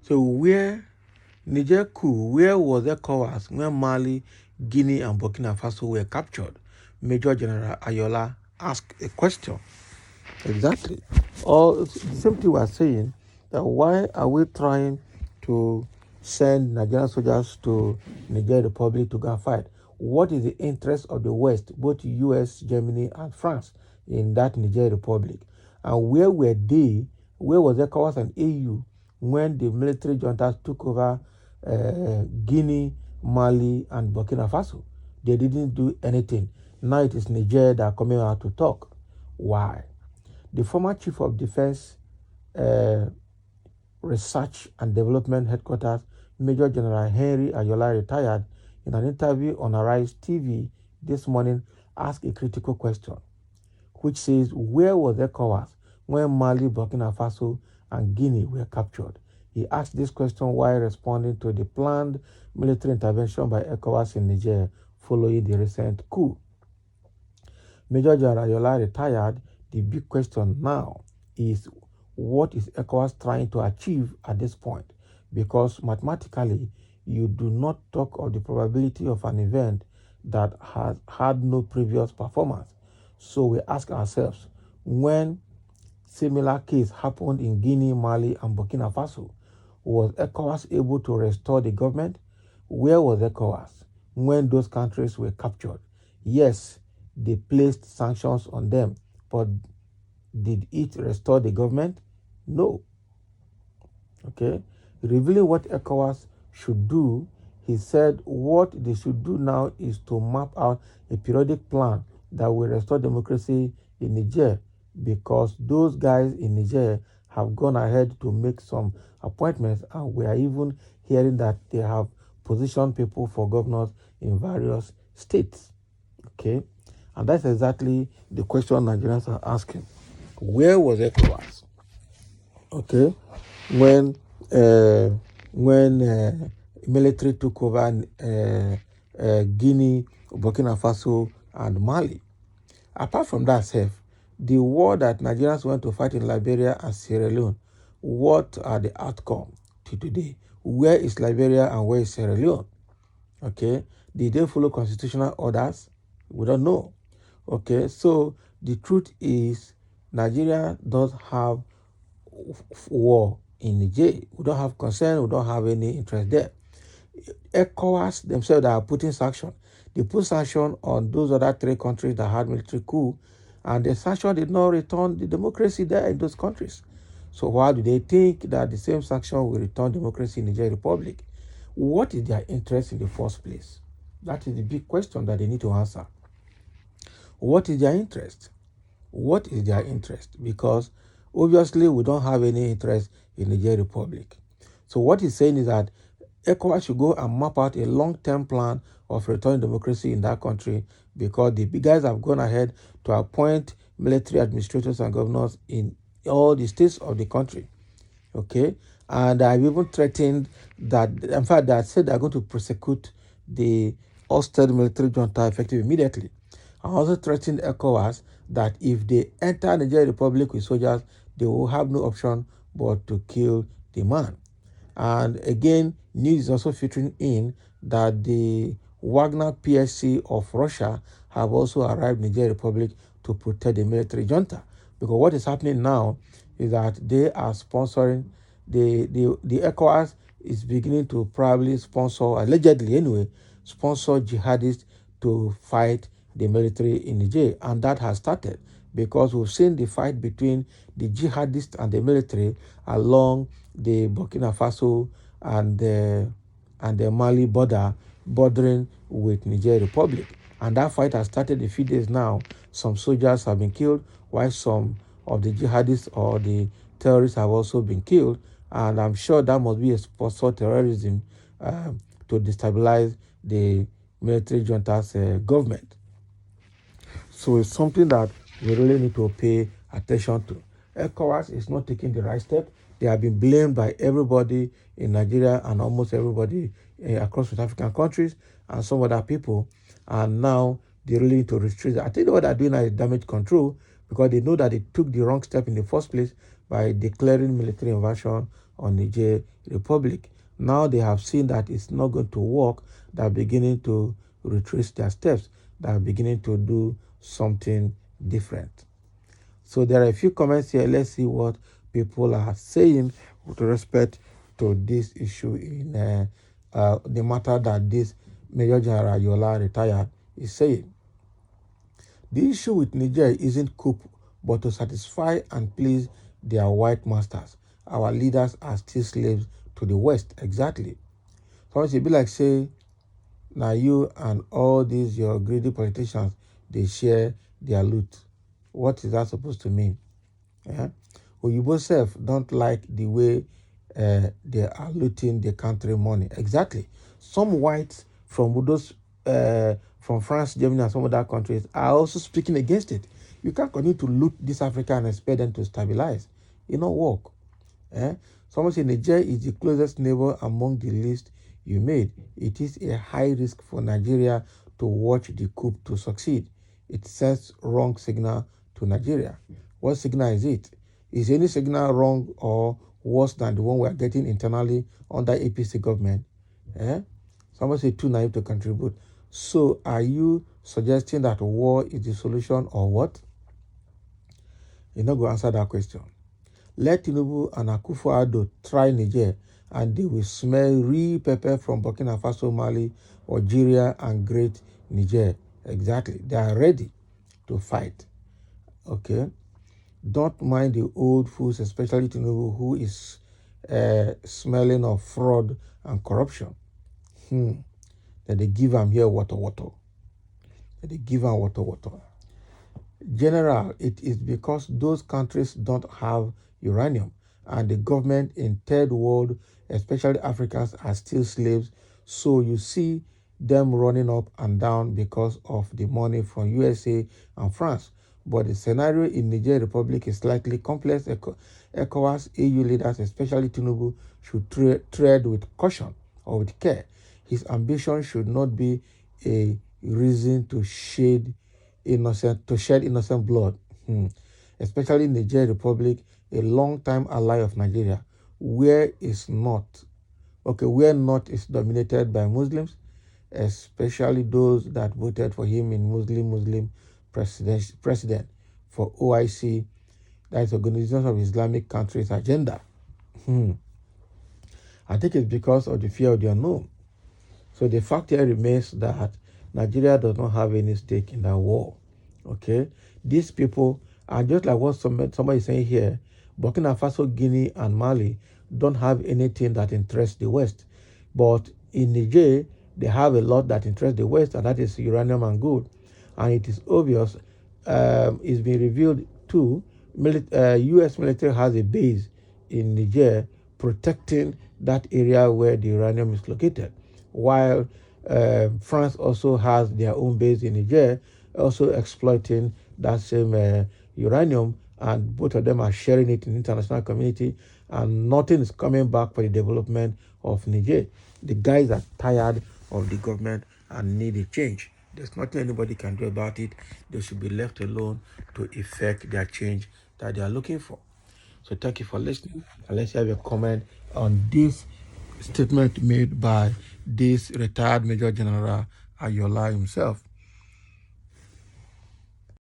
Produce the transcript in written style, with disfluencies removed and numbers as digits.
So where Niger coup, where was Ecowas when Mali, Guinea, and Burkina Faso were captured? Major General Ayola asked a question. Exactly. Or the same thing we are saying, that why are we trying to send Nigerian soldiers to Niger Republic to go and fight? What is the interest of the West, both US, Germany, and France, in that Niger Republic? And where were they? Where was ECOWAS and AU when the military juntas took over Guinea, Mali, and Burkina Faso? They didn't do anything. Now it is Niger that are coming out to talk. Why? The former chief of defense research and development headquarters, Major General Henry Ayola, retired, in an interview on Arise TV this morning, asked a critical question, which says, where was ECOWAS when Mali, Burkina Faso, and Guinea were captured? He asked this question while responding to the planned military intervention by ECOWAS in Niger following the recent coup. Major General Ayola retired. The big question now is, what is ECOWAS trying to achieve at this point? Because mathematically, you do not talk of the probability of an event that has had no previous performance. So we ask ourselves, when similar case happened in Guinea, Mali, and Burkina Faso, was ECOWAS able to restore the government? Where was ECOWAS when those countries were captured? Yes, they placed sanctions on them, but did it restore the government? No. Okay. Revealing what ECOWAS should do, he said what they should do now is to map out a periodic plan that will restore democracy in Niger, because those guys in Niger have gone ahead to make some appointments, and we are even hearing that they have positioned people for governors in various states. Okay. And that's exactly the question Nigerians are asking. Where was ECOWAS? Okay, when military took over Guinea, Burkina Faso, and Mali. Apart from that, the war that Nigerians went to fight in Liberia and Sierra Leone, what are the outcomes to today? Where is Liberia and where is Sierra Leone? Okay, did they follow constitutional orders? We don't know. Okay, so the truth is, Nigeria does have war in Niger. We don't have concern, we don't have any interest there. ECOWAS themselves that are putting sanction, they put sanction on those other three countries that had military coup, and the sanction did not return the democracy there in those countries. So why do they think that the same sanction will return democracy in Niger Republic? What is their interest in the first place? That is the big question that they need to answer. What is their interest? What is their interest? Because obviously we don't have any interest in the Niger Republic. So what he's saying is that ECOWAS should go and map out a long-term plan of returning democracy in that country, because the big guys have gone ahead to appoint military administrators and governors in all the states of the country. Okay? And I've even threatened that, in fact, they said they're going to prosecute the ousted military junta effective immediately. I also threatened ECOWAS that if they enter Niger Republic with soldiers, they will have no option but to kill the man. And again, news is also filtering in that the Wagner PSC of Russia have also arrived in Niger Republic to protect the military junta. Because what is happening now is that they are sponsoring, the ECOWAS is beginning to probably sponsor, allegedly anyway, sponsor jihadists to fight the military in Niger. And that has started, because we've seen the fight between the jihadists and the military along the Burkina Faso and the Mali border, bordering with Niger Republic. And that fight has started a few days now. Some soldiers have been killed, while some of the jihadists or the terrorists have also been killed. And I'm sure that must be a sponsor terrorism to destabilize the military junta's government. So it's something that we really need to pay attention to. ECOWAS is not taking the right step. They have been blamed by everybody in Nigeria and almost everybody across West African countries and some other people. And now they really need to restrict. I think what they're doing is damage control, because they know that they took the wrong step in the first place by declaring military invasion on Niger Republic. Now they have seen that it's not going to work. They are beginning to retrace their steps. They are beginning to do something different. So there are a few comments here. Let's see what people are saying with respect to this issue in the matter that this Major General Yola retired is saying. The issue with Niger isn't coup, but to satisfy and please their white masters. Our leaders are still slaves to the West. Exactly. So it be like say, now you and all these your greedy politicians, they share their loot. What is that supposed to mean? Yeah? Oyibo self don't like the way they are looting the country money. Exactly. Some whites from those from France, Germany, and some other countries are also speaking against it. You can't continue to loot this Africa and expect them to stabilize. It not work. Someone say Niger is the closest neighbor among the list you made. It is a high risk for Nigeria to watch the coup to succeed. It sends wrong signal to Nigeria. What signal is it? Is any signal wrong or worse than the one we are getting internally under APC government? Someone say too naive to contribute. So are you suggesting that war is the solution or what? You're not going to answer that question. Let Tinubu and Akufo-Addo try Niger and they will smell real pepper from Burkina Faso, Mali, Algeria, and Great Niger. Exactly. They are ready to fight. Okay? Don't mind the old fools, especially Tinubu, who is smelling of fraud and corruption. That they give them here water. That they give them water. General, it is because those countries don't have uranium and the government in third world, especially Africans, are still slaves. So you see them running up and down because of the money from USA and France. But the scenario in Niger Republic is slightly complex. Ecowas, AU leaders, especially Tinubu, should tread with caution or with care. His ambition should not be a reason to shed innocent blood, especially Niger Republic, a long-time ally of Nigeria, where not is dominated by Muslims, especially those that voted for him in Muslim president for OIC, that is Organization of Islamic Countries agenda. I think it's because of the fear of the unknown. So the fact here remains that Nigeria does not have any stake in that war. Okay? These people are just like what somebody is saying here. Burkina Faso, Guinea, and Mali don't have anything that interests the West. But in Niger, they have a lot that interests the West, and that is uranium and gold. And it is obvious, it's been revealed too, U.S. military has a base in Niger protecting that area where the uranium is located, while France also has their own base in Niger, also exploiting that same uranium, and both of them are sharing it in the international community, and nothing is coming back for the development of Niger. The guys are tired of the government and need a change. There's nothing anybody can do about it. They should be left alone to effect their change that they are looking for. So thank you for listening. And let's have a comment on this statement made by this retired Major General Ayola himself.